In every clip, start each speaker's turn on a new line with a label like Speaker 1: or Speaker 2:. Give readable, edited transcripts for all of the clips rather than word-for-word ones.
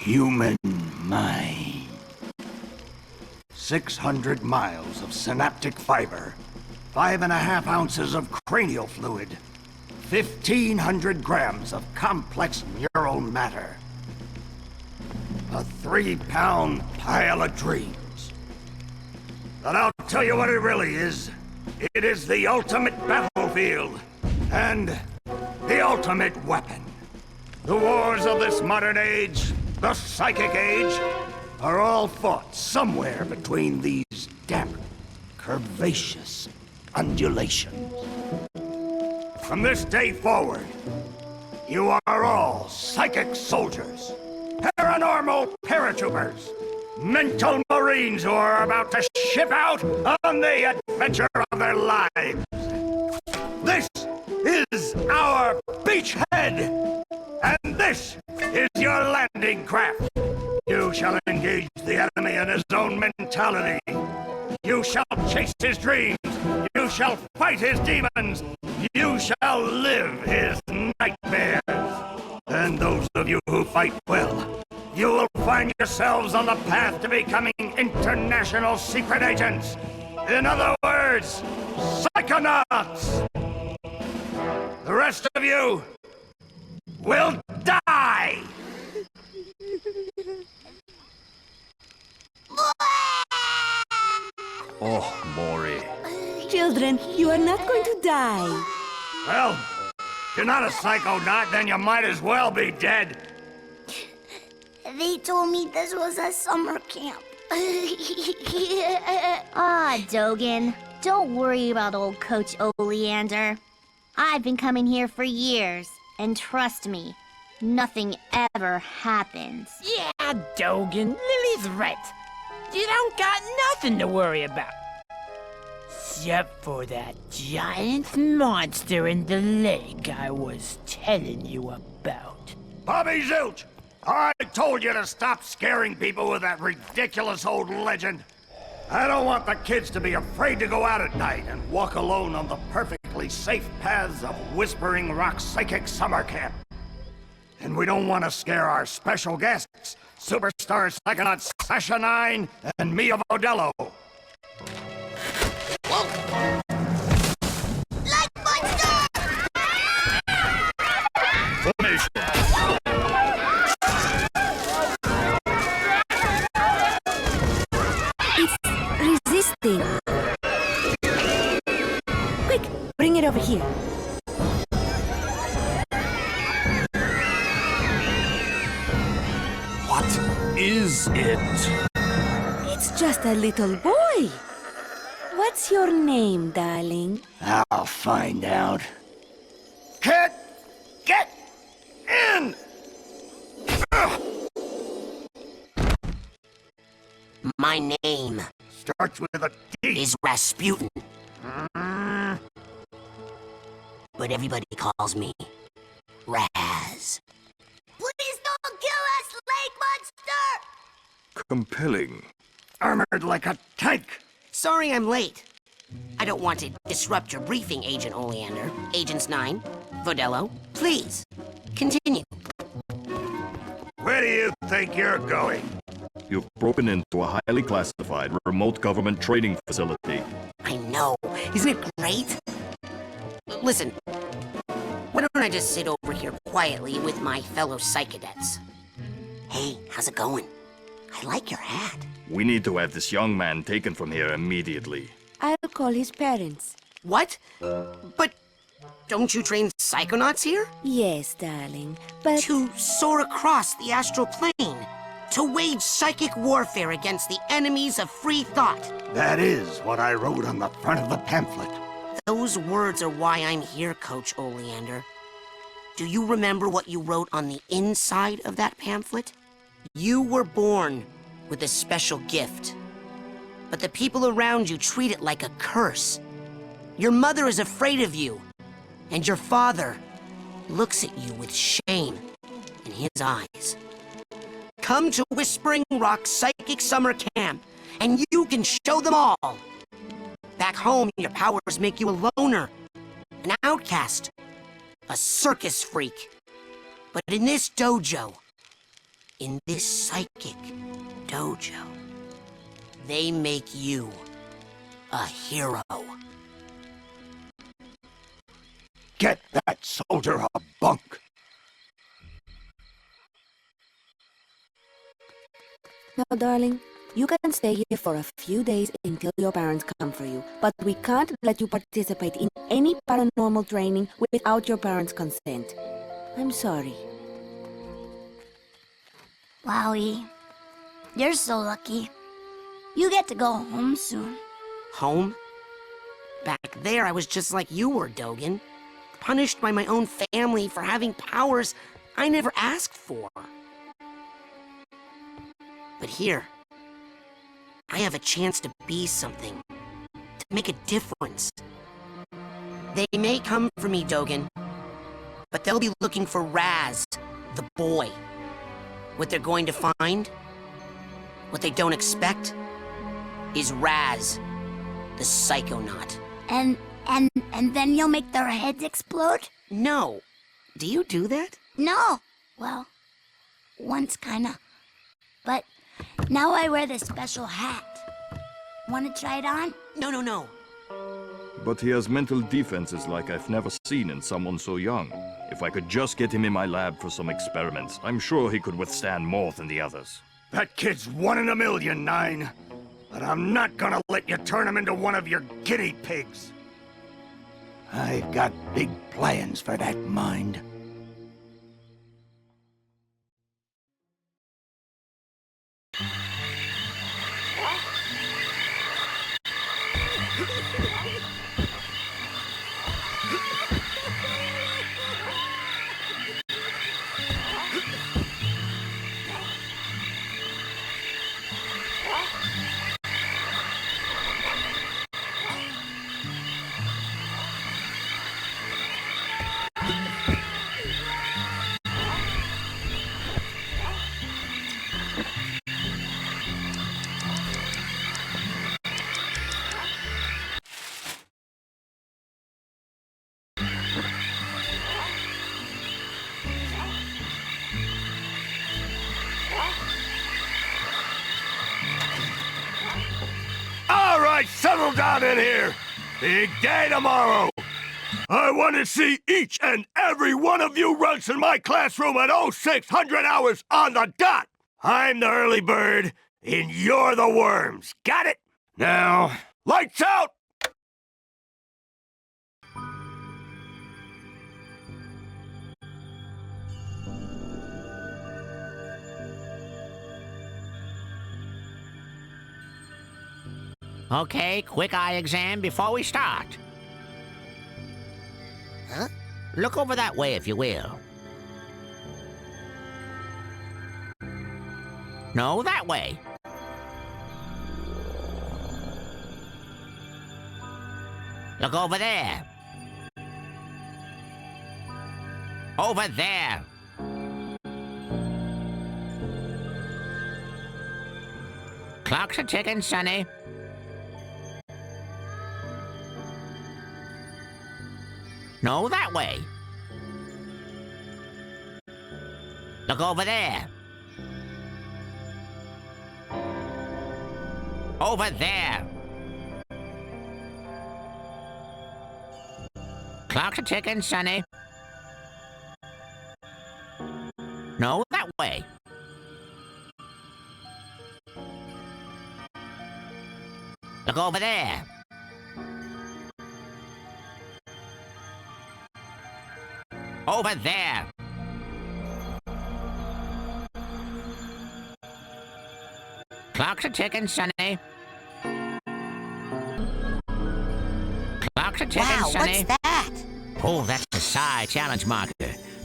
Speaker 1: human mind. 600 miles of synaptic fiber, 5.5 ounces of cranial fluid, 1,500 grams of complex neural matter. A 3-pound pile of dreams. But I'll tell you what it really is. It is the ultimate battlefield, and the ultimate weapon. The wars of this modern age, the psychic age, are all fought somewhere between these damp, curvaceous undulations. From this day forward, you are all psychic soldiers, paranormal paratroopers, mental marines who are about to ship out on the adventure of their lives. This is our beachhead, and this is your landing craft. You shall engage the enemy in his own mentality. You shall chase his dreams. You shall fight his demons. You shall live his nightmares. And those of you who fight well, you will find yourselves on the path to becoming international secret agents. In other words, Psychonauts. The rest of you will die!
Speaker 2: Oh, Maury.
Speaker 3: Children, you are not going to die.
Speaker 1: Well, if you're not a psychonaut, then you might as well be dead.
Speaker 4: They told me this was a summer camp.
Speaker 5: Ah, Dogen. Don't worry about old Coach Oleander. I've been coming here for years, and trust me, nothing ever happens.
Speaker 6: Yeah, Dogen, Lily's right. You don't got nothing to worry about. Except for that giant monster in the lake I was telling you about.
Speaker 1: Bobby Zilch! I told you to stop scaring people with that ridiculous old legend. I don't want the kids to be afraid to go out at night and walk alone on the perfectly safe paths of Whispering Rock Psychic Summer Camp. And we don't want to scare our special guests, Superstar Psychonauts Sasha 9 and Mia Vodello.
Speaker 4: Like monster!
Speaker 2: Formation.
Speaker 3: It's resisting. Quick, bring it over here.
Speaker 2: What is it?
Speaker 3: It's just a little boy. What's your name, darling?
Speaker 1: I'll find out. Kid, get in! Ugh.
Speaker 7: My name
Speaker 1: Starts with a D.
Speaker 7: is Rasputin, but everybody calls me Raz.
Speaker 4: Please don't kill us, lake monster!
Speaker 2: Compelling.
Speaker 1: Armored like a tank.
Speaker 7: Sorry I'm late. I don't want to disrupt your briefing, Agent Oleander. Agents 9, Vodello, please, continue.
Speaker 1: Where do you think you're going?
Speaker 2: You've broken into a highly classified remote government training facility.
Speaker 7: I know, isn't it great? Listen, why don't I just sit over here quietly with my fellow Psychonauts? Hey, how's it going? I like your hat.
Speaker 2: We need to have this young man taken from here immediately.
Speaker 3: I'll call his parents.
Speaker 7: What? But don't you train Psychonauts here?
Speaker 3: Yes, darling, but...
Speaker 7: To soar across the astral plane. To wage psychic warfare against the enemies of free thought.
Speaker 1: That is what I wrote on the front of the pamphlet.
Speaker 7: Those words are why I'm here, Coach Oleander. Do you remember what you wrote on the inside of that pamphlet? You were born with a special gift. But the people around you treat it like a curse. Your mother is afraid of you. And your father looks at you with shame in his eyes. Come to Whispering Rock Psychic Summer Camp, and you can show them all. Back home, your powers make you a loner, an outcast, a circus freak. But in this dojo, in this psychic dojo, they make you a hero.
Speaker 1: Get that soldier a bunk.
Speaker 3: Now, darling, you can stay here for a few days until your parents come for you, but we can't let you participate in any paranormal training without your parents' consent. I'm sorry.
Speaker 4: Wowie. You're so lucky. You get to go home soon.
Speaker 7: Home? Back there, I was just like you were, Dogen. Punished by my own family for having powers I never asked for. But here, I have a chance to be something, to make a difference. They may come for me, Dogen, but they'll be looking for Raz, the boy. What they're going to find, what they don't expect, is Raz, the Psychonaut.
Speaker 4: And then you'll make their heads explode?
Speaker 7: No. Do you do that?
Speaker 4: No. Well, once kinda. But now I wear this special hat. Wanna try it on?
Speaker 7: No.
Speaker 2: But he has mental defenses like I've never seen in someone so young. If I could just get him in my lab for some experiments, I'm sure he could withstand more than the others.
Speaker 1: That kid's 1 in a million, Nine. But I'm not gonna let you turn him into one of your guinea pigs. I've got big plans for that mind. All right, settle down in here. Big day tomorrow. I want to see each and every one of you runts in my classroom at 0600 hours on the dot. I'm the early bird, and you're the worms. Got it? Now, lights out!
Speaker 8: Okay, quick eye exam before we start. Huh? Look over that way, if you will. No, that way. Look over there. Over there. Clocks are ticking, Sonny. No, that way. Look over there. Over there. Clocks are ticking, Sonny. No, that way. Look over there. Over there. Clocks are ticking, Sonny. Clocks are ticking,
Speaker 7: Wow,
Speaker 8: Sonny.
Speaker 7: what's that?
Speaker 8: Oh, that's the Psi challenge marker.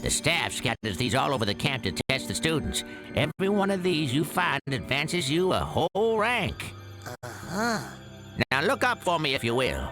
Speaker 8: The staff scatters these all over the camp to test the students. Every one of these you find advances you a whole rank.
Speaker 7: Uh-huh.
Speaker 8: Now look up for me, if you will.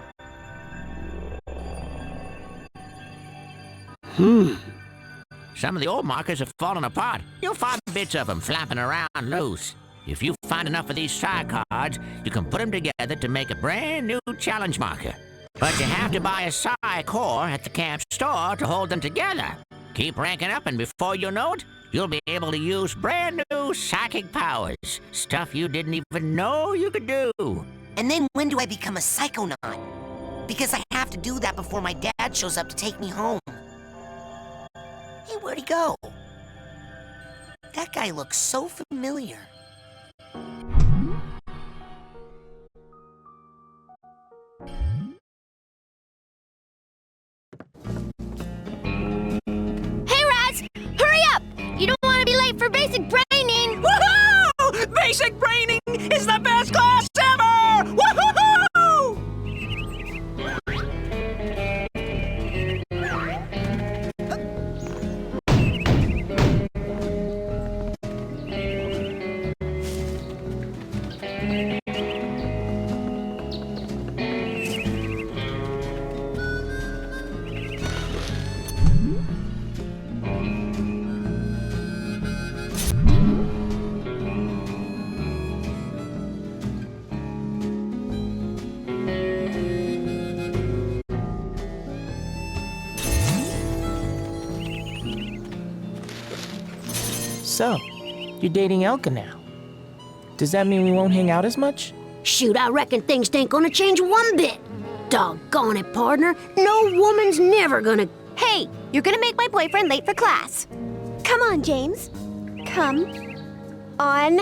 Speaker 8: Some of the old markers have fallen apart. You'll find bits of them flapping around loose. If you find enough of these Psi cards, you can put them together to make a brand new challenge marker. But you have to buy a Psi core at the camp store to hold them together. Keep ranking up, and before you know it, you'll be able to use brand new psychic powers. Stuff you didn't even know you could do.
Speaker 7: And then when do I become a Psychonaut? Because I have to do that before my dad shows up to take me home. Hey, where'd he go? That guy looks so familiar.
Speaker 5: Hey, Raz! Hurry up! You don't want to be late for basic braining!
Speaker 6: Woohoo! Basic braining is the best class ever! Woohoo! So, you're dating Elka now. Does that mean we won't hang out as much?
Speaker 9: Shoot, I reckon things ain't gonna change one bit. Doggone it, partner. No woman's never gonna...
Speaker 5: Hey, you're gonna make my boyfriend late for class. Come on, James. Come on.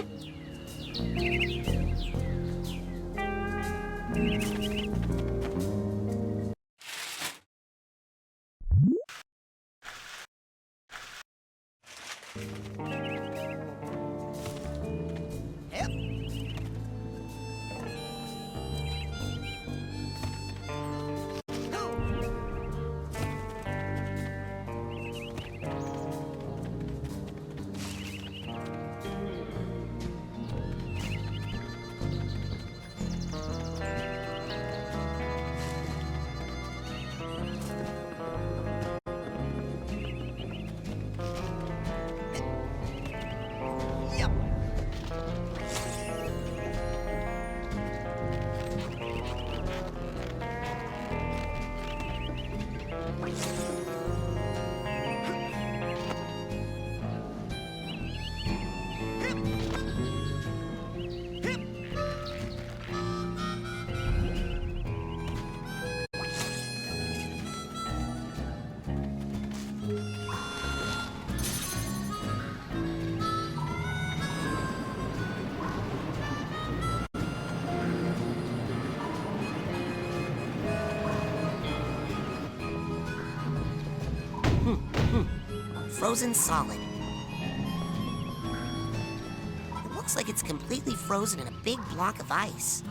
Speaker 7: Frozen solid. It looks like it's completely frozen in a big block of ice.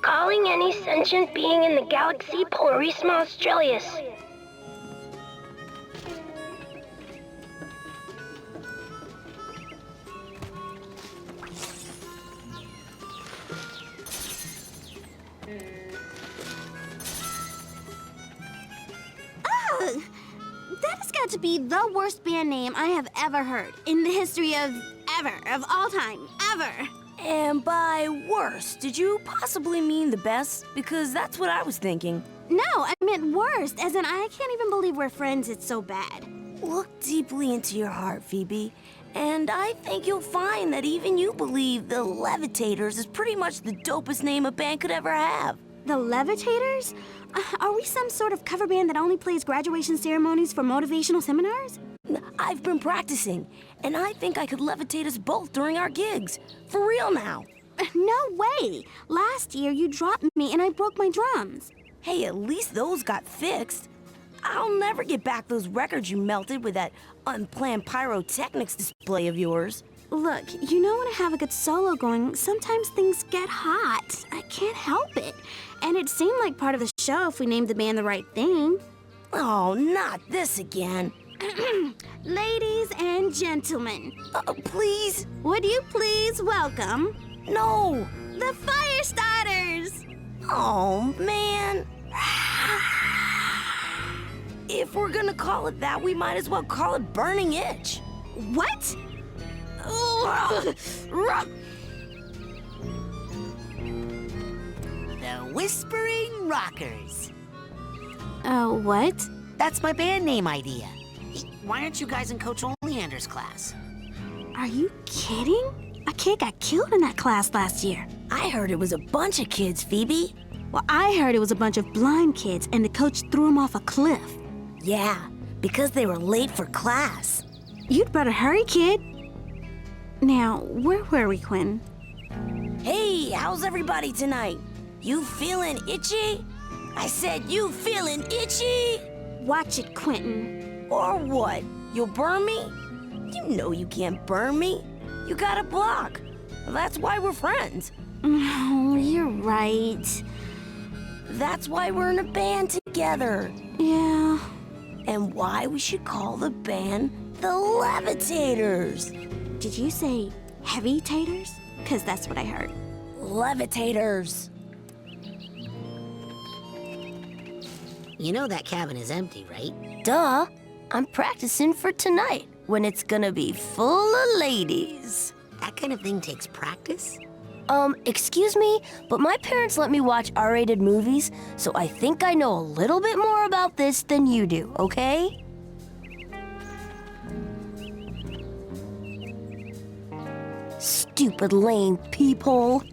Speaker 9: Calling any sentient being in the galaxy Polarisma Australis.
Speaker 5: That has got to be the worst band name I have ever heard in the history of all time, ever.
Speaker 3: And by worst, did you possibly mean the best? Because that's what I was thinking.
Speaker 5: No, I meant worst, as in I can't even believe we're friends, it's so bad.
Speaker 3: Look deeply into your heart, Phoebe, and I think you'll find that even you believe the Levitators is pretty much the dopest name a band could ever have.
Speaker 5: The Levitators?
Speaker 10: Are we some sort of cover band that only plays graduation ceremonies for motivational seminars?
Speaker 11: I've been practicing, and I think I could levitate us both during our gigs. For real now.
Speaker 10: No way! Last year you dropped me and I broke my drums.
Speaker 11: Hey, at least those got fixed. I'll never get back those records you melted with that unplanned pyrotechnics display of yours.
Speaker 10: Look, you know when I have a good solo going, sometimes things get hot. I can't help it. And it seemed like part of the show if we named the band the right thing.
Speaker 11: Oh, not this again.
Speaker 10: Ladies and gentlemen.
Speaker 11: Please?
Speaker 10: Would you please welcome...
Speaker 11: No!
Speaker 10: The Fire Starters!
Speaker 11: Oh, man. If we're gonna call it that, we might as well call it Burning Itch.
Speaker 10: What?
Speaker 7: The Whispering Rockers.
Speaker 10: What?
Speaker 7: That's my band name idea. Why aren't you guys in Coach Oleander's class?
Speaker 10: Are you kidding? A kid got killed in that class last year.
Speaker 11: I heard it was a bunch of kids, Phoebe.
Speaker 10: Well, I heard it was a bunch of blind kids and the coach threw them off a cliff.
Speaker 11: Yeah, because they were late for class.
Speaker 10: You'd better hurry, kid. Now, where were we, Quinn?
Speaker 11: Hey, how's everybody tonight? You feeling itchy? I said you feeling itchy?
Speaker 10: Watch it, Quentin.
Speaker 11: Or what? You'll burn me? You know you can't burn me. You got a block. That's why we're friends.
Speaker 10: Oh, you're right.
Speaker 11: That's why we're in a band together.
Speaker 10: Yeah.
Speaker 11: And why we should call the band the Levitators.
Speaker 10: Did you say heavy taters? Because that's what I heard.
Speaker 11: Levitators.
Speaker 7: You know that cabin is empty, right?
Speaker 11: Duh. I'm practicing for tonight, when it's gonna be full of ladies.
Speaker 7: That kind of thing takes practice?
Speaker 11: Excuse me, but my parents let me watch R-rated movies, so I think I know a little bit more about this than you do, okay? Stupid lame peephole.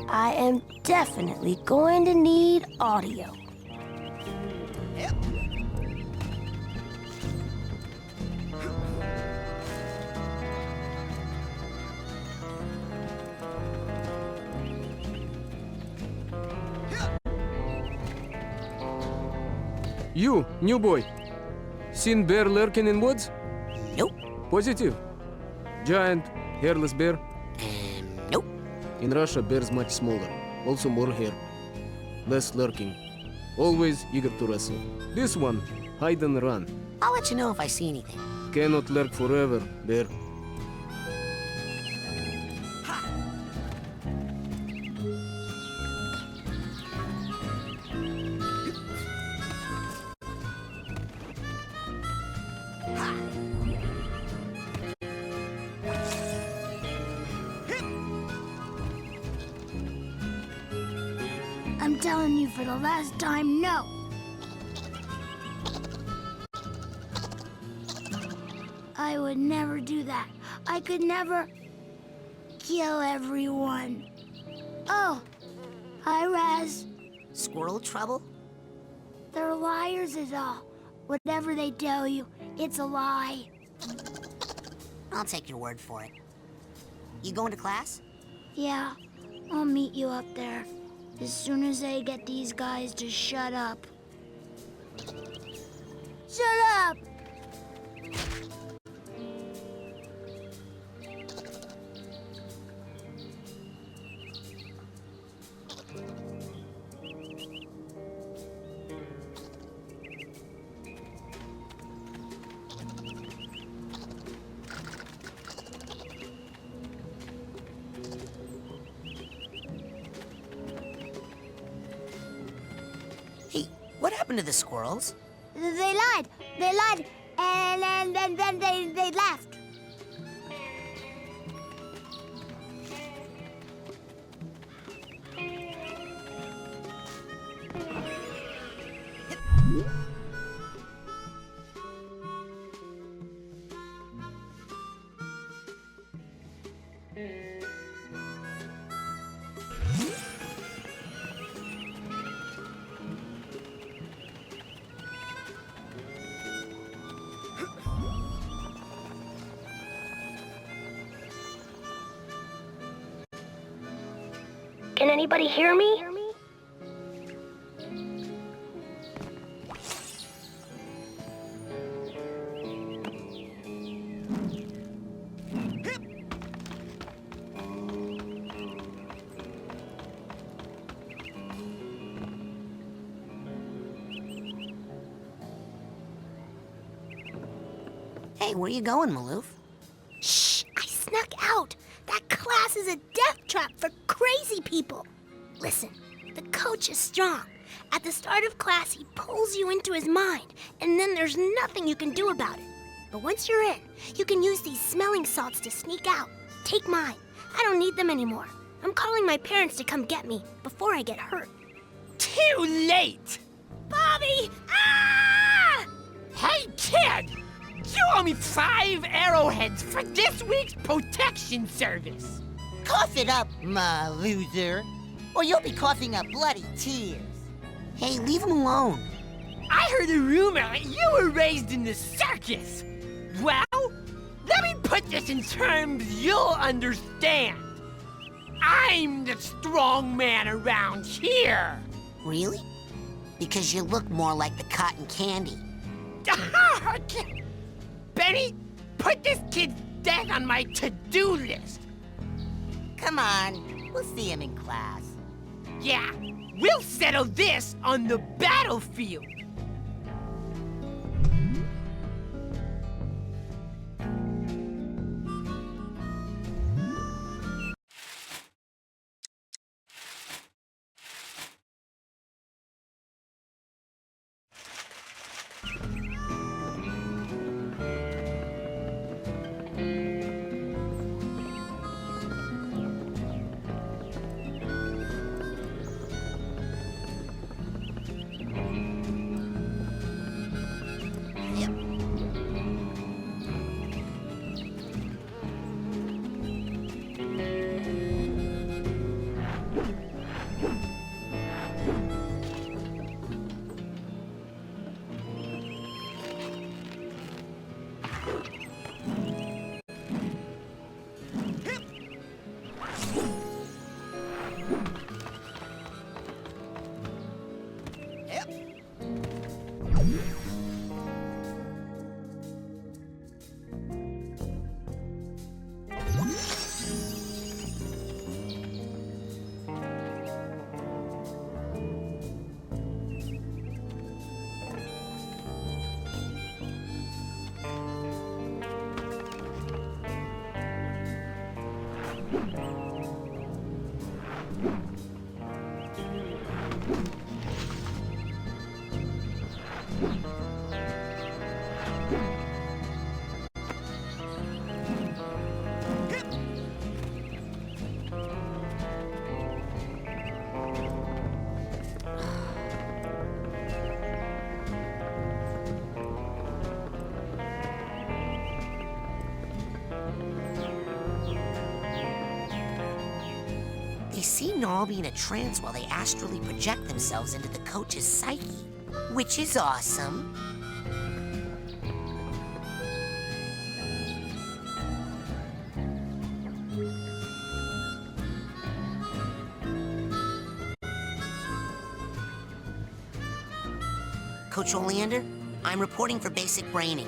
Speaker 11: I am definitely going to need audio.
Speaker 12: You, new boy. Seen bear lurking in woods?
Speaker 7: Nope.
Speaker 12: Positive. Giant, hairless bear?
Speaker 7: Nope.
Speaker 12: In Russia, bears much smaller. Also more hair. Less lurking. Always eager to wrestle. This one, hide and run.
Speaker 7: I'll let you know if I see anything.
Speaker 12: Cannot lurk forever, bear.
Speaker 4: I'm telling you for the last time, no. I would never do that. I could never kill everyone. Oh, hi, Raz.
Speaker 7: Squirrel trouble?
Speaker 4: They're liars is all. Whatever they tell you, it's a lie.
Speaker 7: I'll take your word for it. You going to class?
Speaker 4: Yeah, I'll meet you up there. As soon as I get these guys to shut up. Shut up!
Speaker 7: Hey, what happened to the squirrels?
Speaker 4: They lied. They lied. And then they left.
Speaker 9: Can anybody hear me?
Speaker 7: Hey, where you going, Maloof?
Speaker 4: Shh! I snuck out. That class is a death trap for crazy people. Listen, the coach is strong. At the start of class, he pulls you into his mind, and then there's nothing you can do about it. But once you're in, you can use these smelling salts to sneak out. Take mine. I don't need them anymore. I'm calling my parents to come get me before I get hurt.
Speaker 6: Too late!
Speaker 4: Bobby! Ah!
Speaker 6: Hey, kid! You owe me 5 arrowheads for this week's protection service.
Speaker 13: Cough it up, my loser, or you'll be coughing up bloody tears.
Speaker 7: Hey, leave him alone.
Speaker 6: I heard a rumor that you were raised in the circus. Well, let me put this in terms you'll understand. I'm the strong man around here.
Speaker 7: Really? Because you look more like the cotton candy.
Speaker 6: Benny, put this kid's death on my to-do list.
Speaker 13: Come on, we'll see him in class.
Speaker 6: Yeah, we'll settle this on the battlefield.
Speaker 7: They seem to all be in a trance while they astrally project themselves into the coach's psyche, which is awesome. Coach Oleander, I'm reporting for basic braining.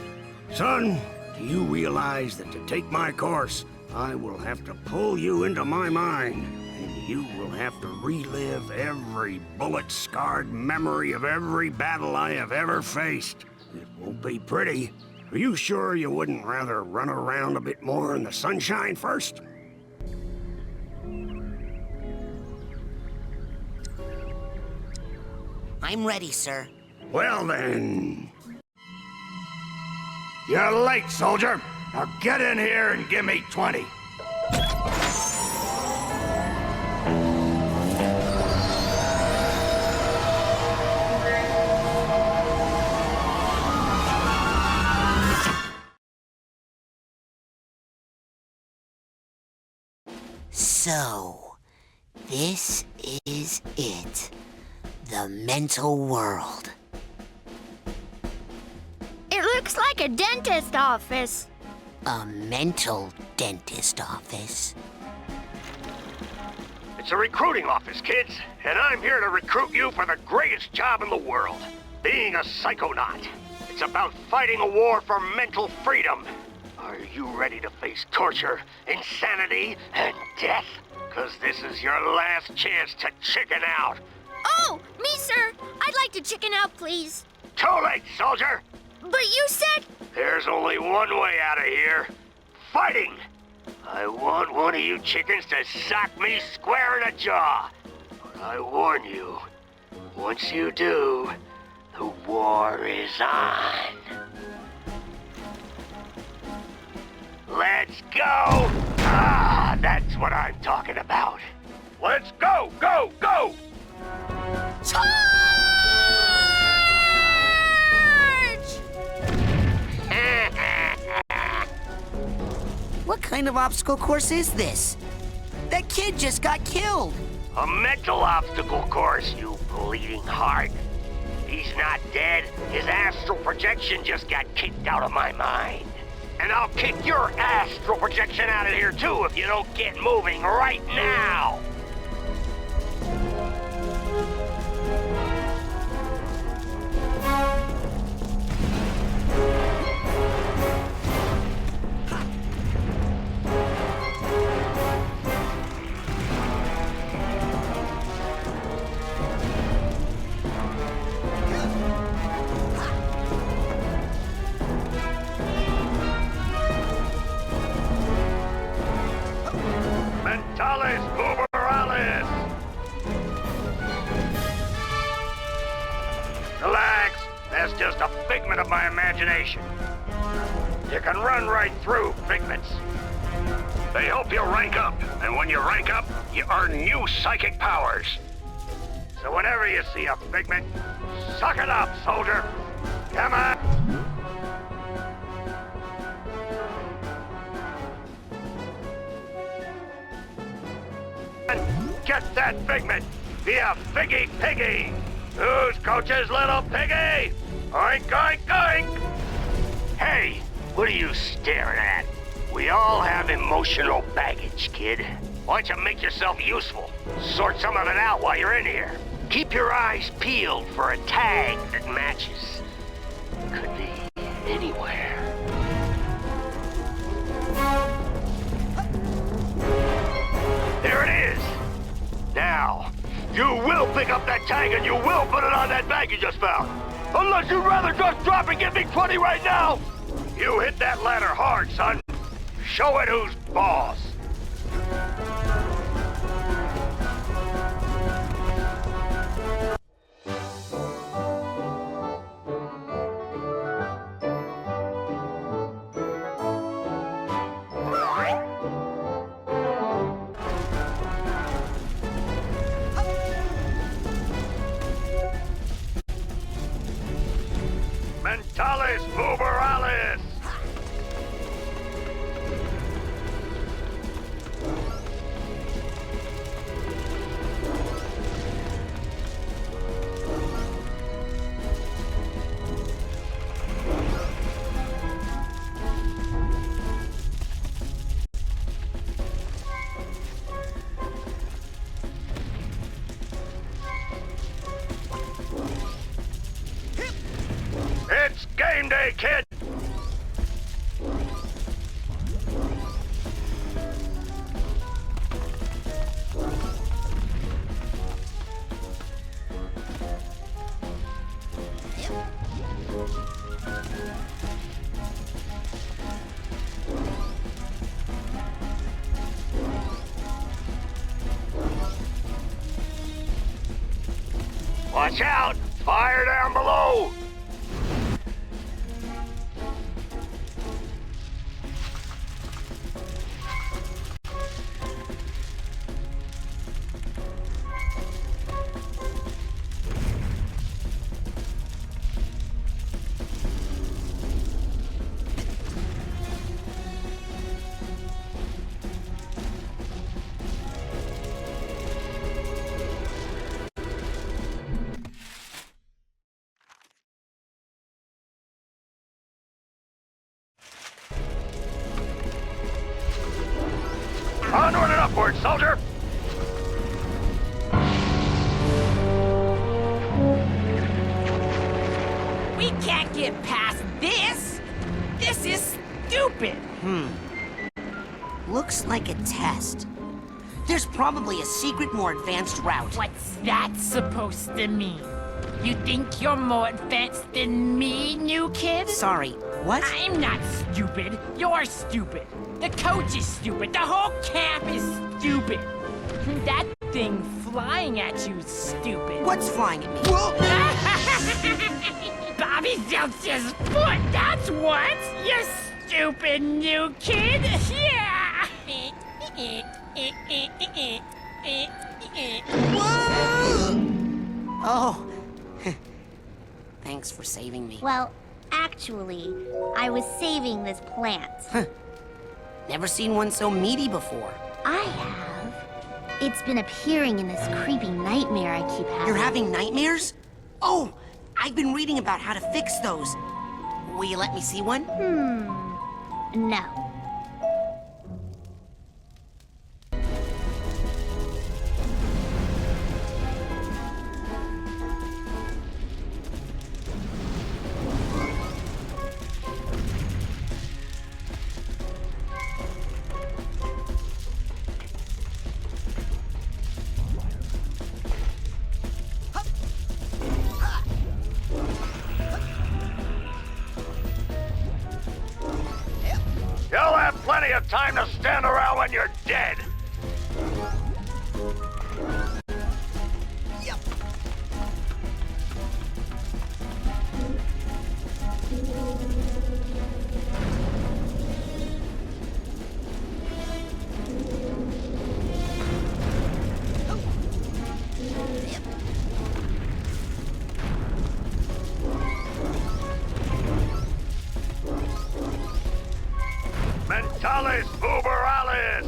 Speaker 1: Son, do you realize that to take my course, I will have to pull you into my mind, and you will have to relive every bullet-scarred memory of every battle I have ever faced. It won't be pretty. Are you sure you wouldn't rather run around a bit more in the sunshine first?
Speaker 7: I'm ready, sir.
Speaker 1: Well then... You're late, soldier. Now get in here and give me 20.
Speaker 7: So, this is it. The mental world.
Speaker 5: It looks like a dentist office.
Speaker 7: A mental dentist office.
Speaker 1: It's It's a recruiting office, kids, and I'm here to recruit you for the greatest job in the world, being a Psychonaut. It's about fighting a war for mental freedom. Are you ready to face torture, insanity, and death? Because this is your last chance to chicken out.
Speaker 4: Oh, me, sir. I'd like to chicken out, please.
Speaker 1: Too late, soldier.
Speaker 4: But you said...
Speaker 1: There's only one way out of here. Fighting! I want one of you chickens to sock me square in the jaw. But I warn you, once you do, the war is on. Let's go! Ah, that's what I'm talking about. Let's go, go, go!
Speaker 4: Charge!
Speaker 7: What kind of obstacle course is this? That kid just got killed.
Speaker 1: A mental obstacle course, you bleeding heart. He's not dead. His astral projection just got kicked out of my mind. And I'll kick your astral projection out of here too if you don't get moving right now. Relax. That's just a figment of my imagination. You can run right through figments. They help you rank up, and when you rank up, you earn new psychic powers. So whenever you see a figment, suck it up, soldier. Come on. Get that figment! Be a figgy piggy! Who's Coach's little piggy? Oink, oink, oink! Hey, what are you staring at? We all have emotional baggage, kid. Why don't you make yourself useful? Sort some of it out while you're in here. Keep your eyes peeled for a tag that matches. Could be anywhere. There it is! Now, you will pick up that tag and you will put it on that bag you just found. Unless you'd rather just drop and give me 20 right now! You hit that ladder hard, son. Show it who's boss. Mentalis Uberalis! It's game day, kid! Watch out! Fire down below! Onward and upward, soldier!
Speaker 6: can't get past this! This is stupid!
Speaker 7: Looks like a test. There's probably a secret, more advanced route.
Speaker 6: What's that supposed to mean? You think you're more advanced than me, new kid?
Speaker 7: Sorry, what?
Speaker 6: I'm not stupid. You're stupid. The coach is stupid. The whole camp is stupid. That thing flying at you is stupid.
Speaker 7: What's flying at me?
Speaker 6: Bobby jumped his foot, that's what! You stupid new kid! Yeah!
Speaker 7: Oh. Thanks for saving me.
Speaker 5: Well, actually, I was saving this plant.
Speaker 7: Never seen one so meaty before.
Speaker 5: I have. It's been appearing in this creepy nightmare I keep having.
Speaker 7: You're having nightmares? Oh, I've been reading about how to fix those. Will you let me see one?
Speaker 5: No.
Speaker 1: You'll have plenty of time to stand around when you're dead. Mentalis uberalis!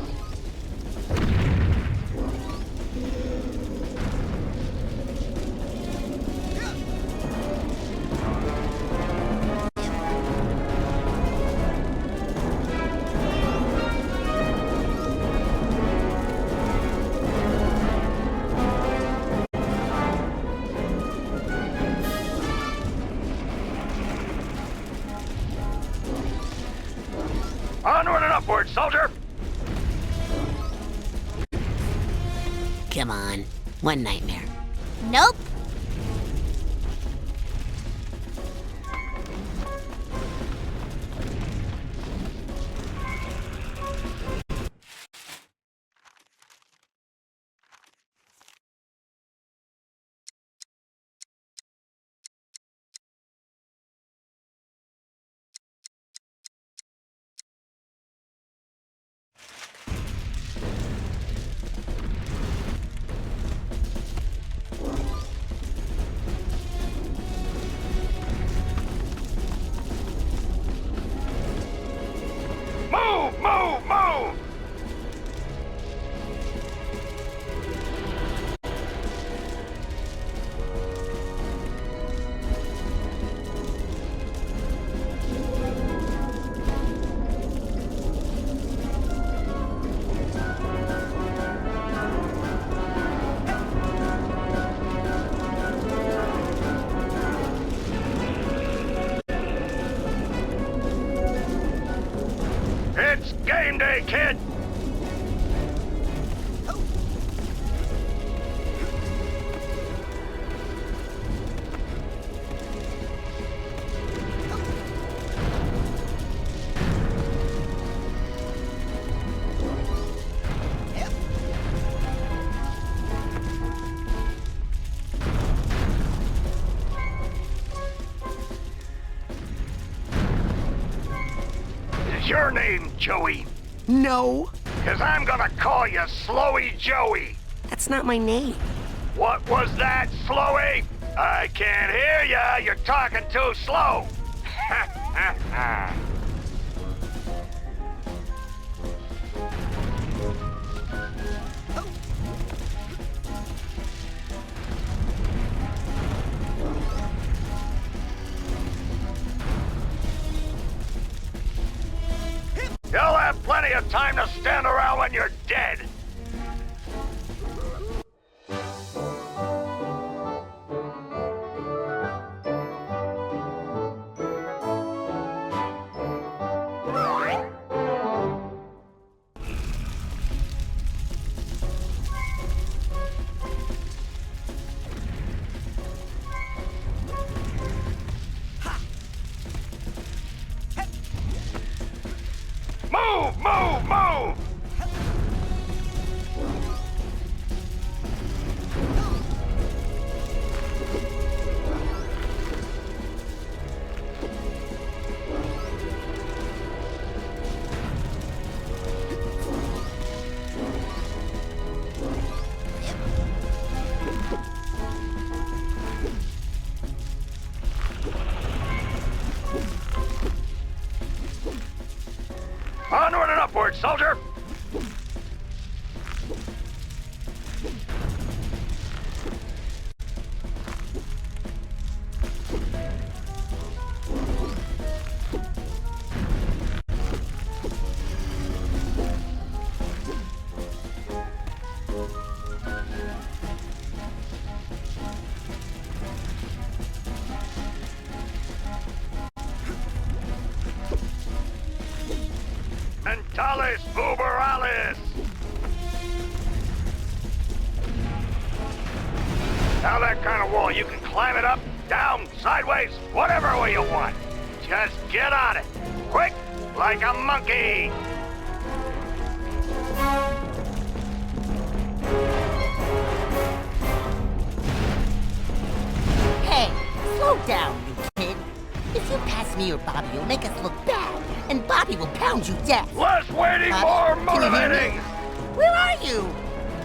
Speaker 1: Onward and upward, soldier!
Speaker 7: Come on, one nightmare.
Speaker 5: Nope.
Speaker 1: Move, move, move! It's game day, kid! Is your name Joey?
Speaker 7: No,
Speaker 1: 'Cause I'm gonna call you Slowy Joey.
Speaker 7: that's not my name.
Speaker 1: What was that, Slowy? I can't hear ya. You're talking too slow. You'll have plenty of time to stand around when you're dead. soldier! Mentalis uberalis! Now that kind of wall, you can climb it up, down, sideways, whatever way you want. Just get on it. Quick, like a monkey!
Speaker 13: Hey, slow down, you kid. If you pass me or Bobby, you'll make us look bad, and Bobby will pound you dead.
Speaker 1: Less waiting,
Speaker 13: Bobby,
Speaker 1: more
Speaker 13: can you hear me?
Speaker 1: motivating!
Speaker 13: Where are you?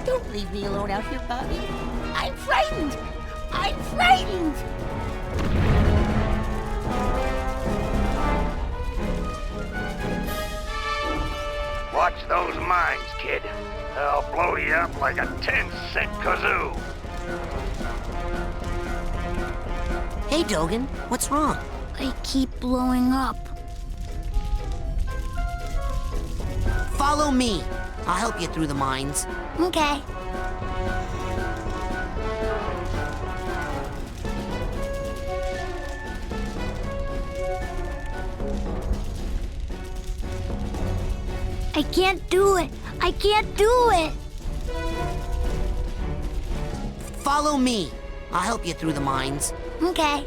Speaker 13: Don't leave me alone out here, Bobby. I'm frightened. I'm frightened.
Speaker 1: Watch those mines, kid. They'll blow you up like a 10-cent kazoo.
Speaker 7: Hey, Dogen, what's wrong?
Speaker 9: I keep blowing up.
Speaker 7: Follow me. I'll help you through the mines.
Speaker 9: Okay. I can't do it. I can't do it.
Speaker 7: Follow me. I'll help you through the mines.
Speaker 9: Okay.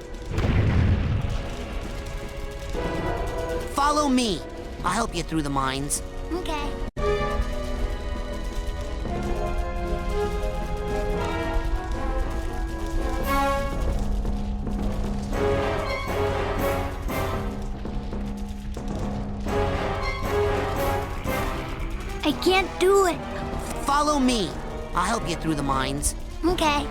Speaker 7: Follow me. I'll help you through the mines.
Speaker 9: Okay. I can't do it.
Speaker 7: Follow me. I'll help you through the mines.
Speaker 9: Okay.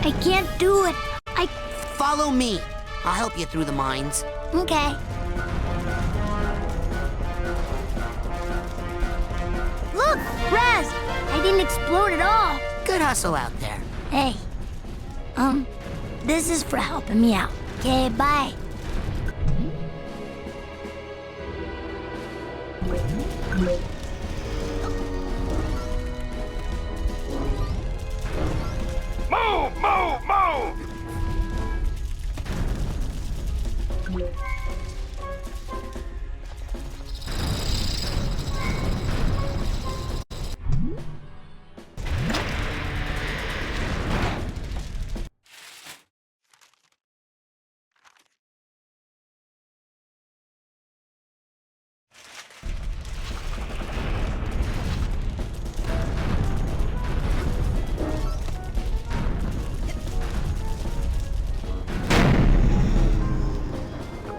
Speaker 9: I can't do it.
Speaker 7: Follow me. I'll help you through the mines.
Speaker 9: Okay. Look, Raz! I didn't explode at all.
Speaker 7: Good hustle out there.
Speaker 9: Hey, this is for helping me out. Okay, bye.
Speaker 1: Move, move, move!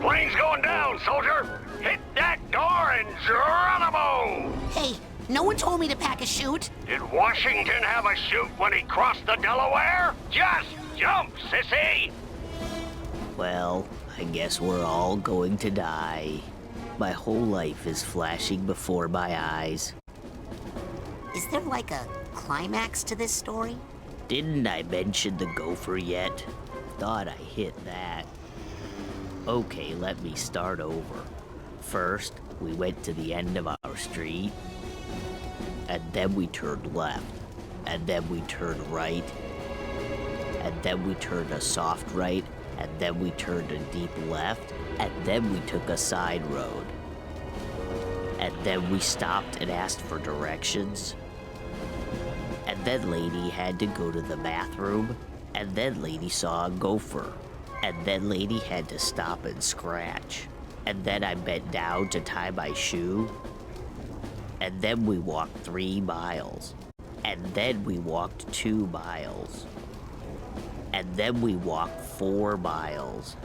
Speaker 1: Plane's going down, soldier! Hit that door and Geronimo!
Speaker 7: Hey, no one told me to pack a chute.
Speaker 1: Did Washington have a chute when he crossed the Delaware? Just jump, sissy!
Speaker 14: Well, I guess we're all going to die. My whole life is flashing before my eyes.
Speaker 7: Is there like a climax to this story?
Speaker 14: Didn't I mention the gopher yet? Thought I hit that. Okay, let me start over. First, we went to the end of our street, and then we turned left, and then we turned right, and then we turned a soft right, and then we turned a deep left, and then we took a side road. And then we stopped and asked for directions. And then Lady had to go to the bathroom, and then Lady saw a gopher. And then Lady had to stop and scratch. And then I bent down to tie my shoe. And then we walked 3 miles. And then we walked 2 miles. And then we walked 4 miles.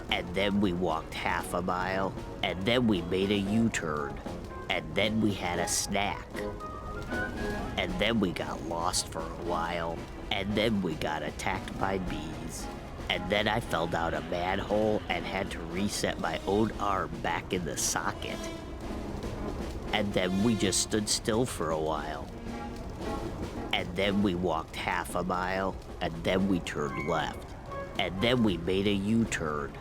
Speaker 14: And then we walked half a mile. And then we made a U-turn. And then we had a snack. And then we got lost for a while. And then we got attacked by bees. And then I fell down a manhole and had to reset my own arm back in the socket. And then we just stood still for a while. And then we walked half a mile, and then we turned left. And then we made a U-turn.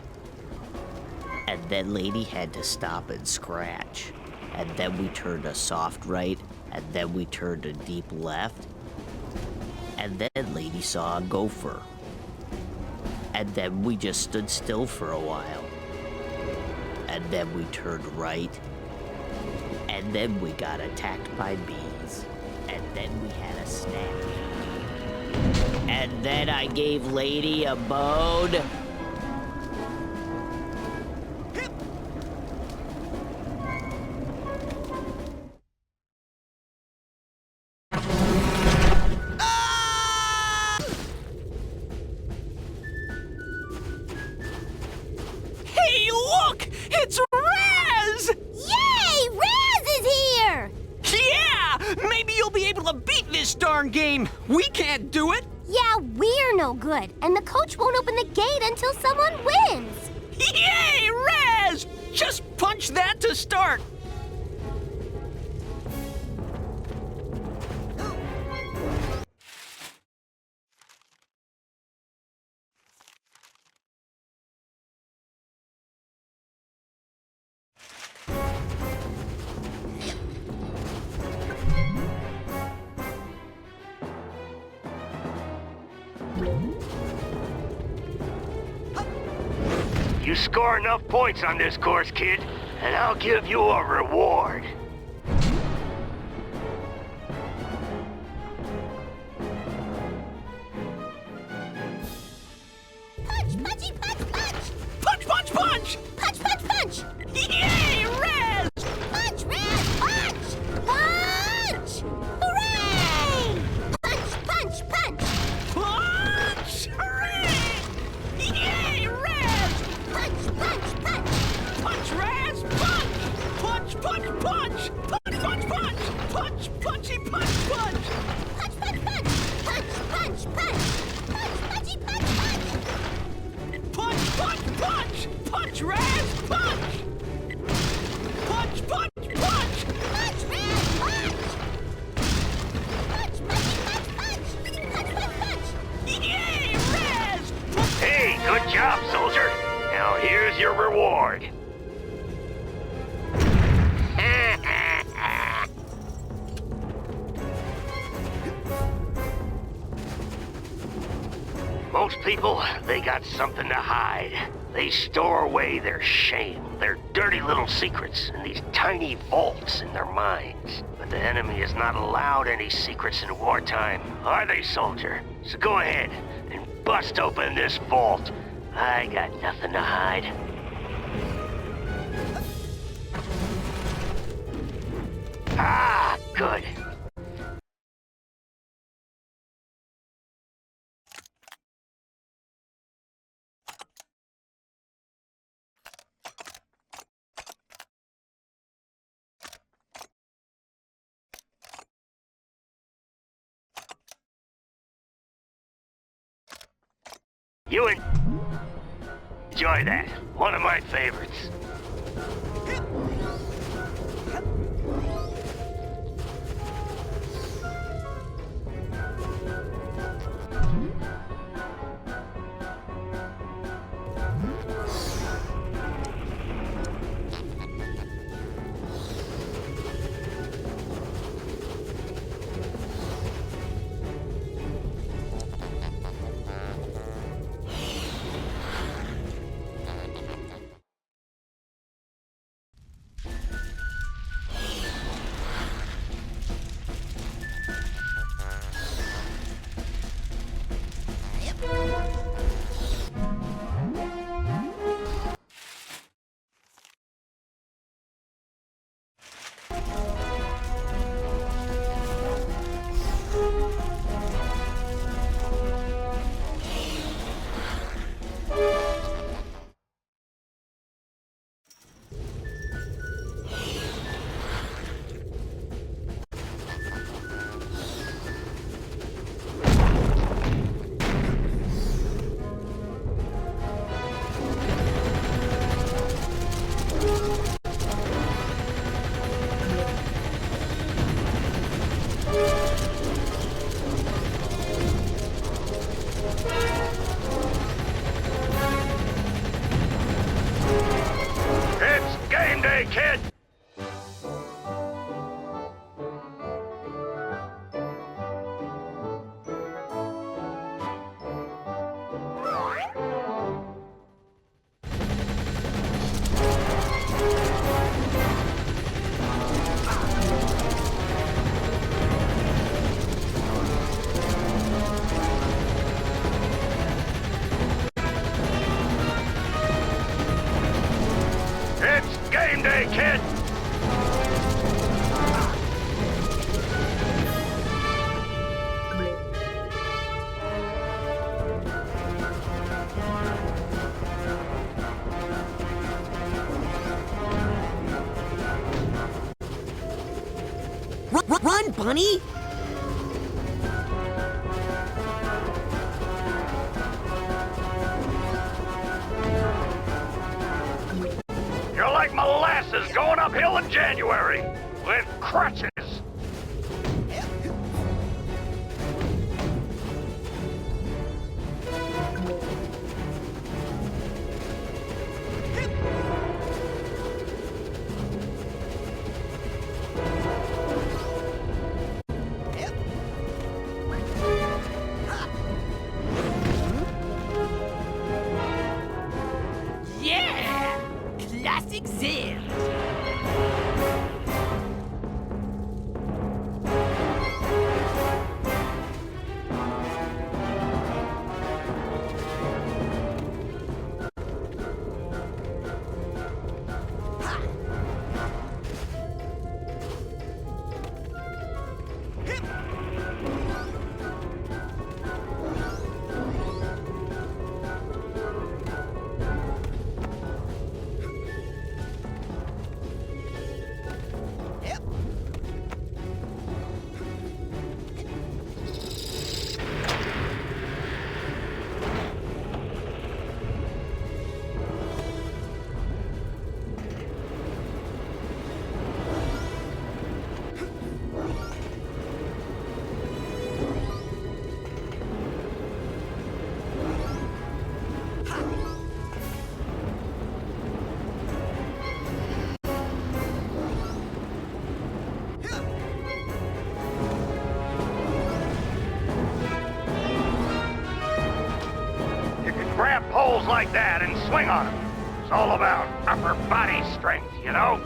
Speaker 14: And then Lady had to stop and scratch. And then we turned a soft right, and then we turned a deep left. And then Lady saw a gopher. And then we just stood still for a while. And then we turned right. And then we got attacked by bees. And then we had a snack. And then I gave Lady a bone.
Speaker 6: Hey, look! It's Raz!
Speaker 4: Yay! Raz is here!
Speaker 6: Yeah! Maybe you'll be able to beat this darn game. We can't do it.
Speaker 4: Yeah, we're no good, and the coach won't open the gate until someone wins.
Speaker 6: Yay, Raz! Just punch that to start.
Speaker 1: You score enough points on this course, kid, and I'll give you a reward.
Speaker 4: Punch, punchy, punch, punch!
Speaker 6: Punch, punch, punch!
Speaker 4: Punch, punch, punch!
Speaker 6: Yay, Raz!
Speaker 4: Punch, Raz, punch! Punch! Hooray! Punch, punch, punch!
Speaker 6: Punch! Hooray! Yay, Raz!
Speaker 4: Punch, punch, punch!
Speaker 6: Punch, Raz! Punch! Punch, punch, punch! Punch, punch, punch! Punch, punchy, punch, punch!
Speaker 4: Punch, punch, punch! Punch, punch, punch! Punch, punchy, punch, punch!
Speaker 6: Punch, punch, punch! Punch, Raz! Punch! Punch, punch, punch!
Speaker 4: Punch, Raz, punch! Punch, punchy, punch, punch! Punch, punch, punch!
Speaker 6: Yay, Raz!
Speaker 1: Hey, good job, soldier. Now here's your reward. Most people, they got something to hide. They store away their shame, their dirty little secrets in these tiny vaults in their minds. But the enemy is not allowed any secrets in wartime, are they, soldier? So go ahead and bust open this vault. I got nothing to hide. Ah, good. You enjoy that. One of my favorites.
Speaker 2: day, kid! It's game day, kid!
Speaker 7: Run, Bunny!
Speaker 2: You're like molasses going uphill in January, with crutches.
Speaker 6: Yeah! Classic Zip!
Speaker 2: Grab poles like that and swing on them. It's all about upper body strength, you know?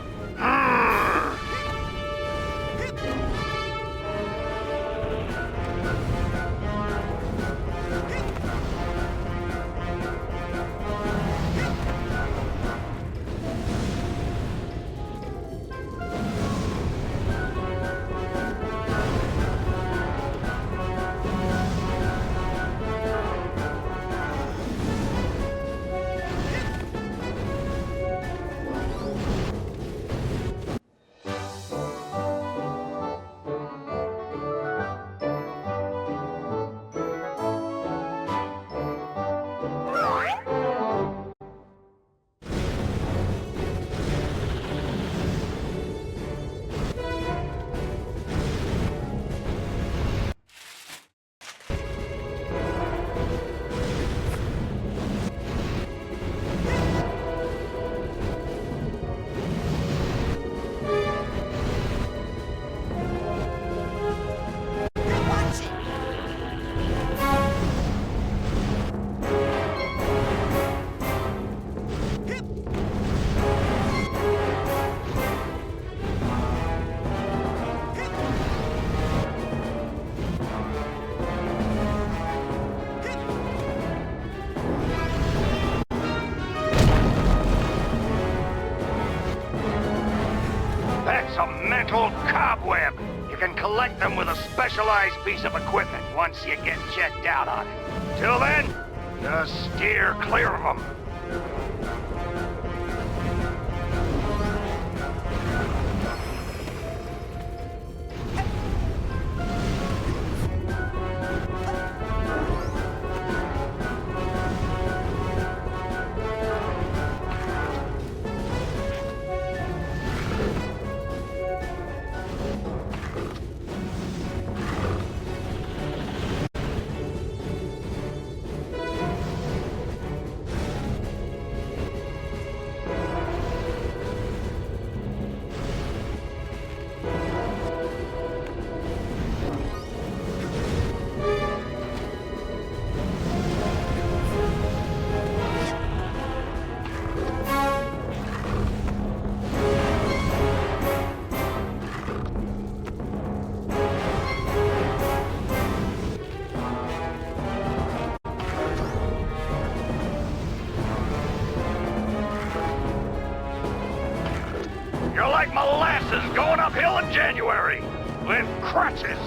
Speaker 2: That's a mental cobweb. You can collect them with a specialized piece of equipment once you get checked out on it. Till then, just steer clear of them. like molasses going uphill in January with crutches.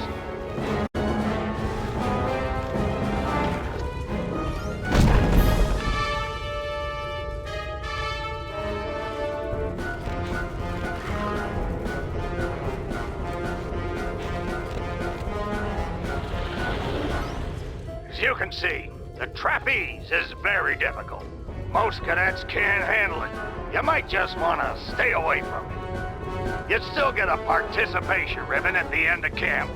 Speaker 2: As you can see, the trapeze is very difficult. Most cadets can't handle it. You might just want to stay away from it. You'd still get a participation ribbon at the end of camp.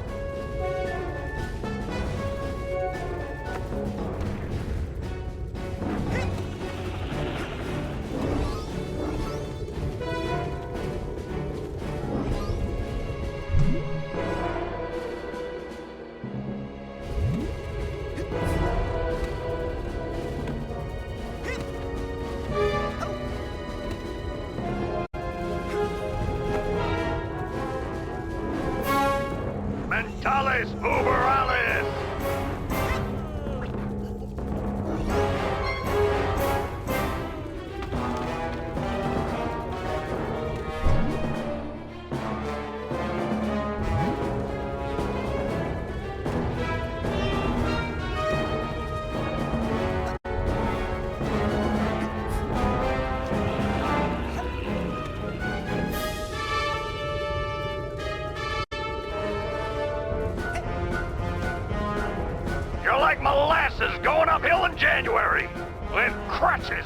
Speaker 2: Mentales Uberalis! You're like molasses going uphill in January with crutches.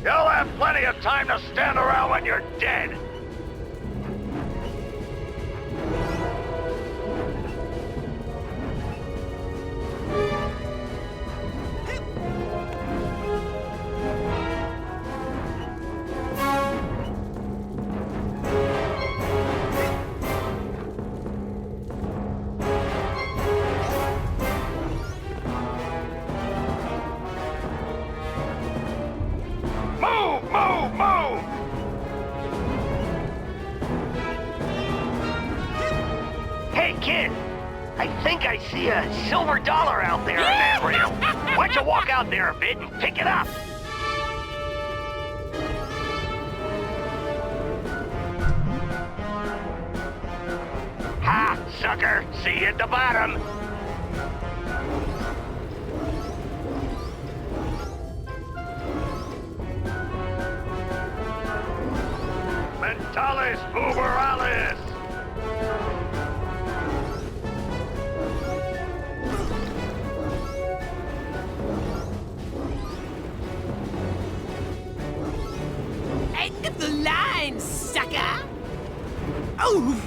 Speaker 2: You'll have plenty of time to stand around when you're dead. Move, move, move! Hey, kid. I think I see a silver dollar out there in that rail. Why don't you walk out there a bit and pick it up? Ha, sucker. See you at the bottom. Mentales Uberalis!
Speaker 6: End of the line, sucker! Oh!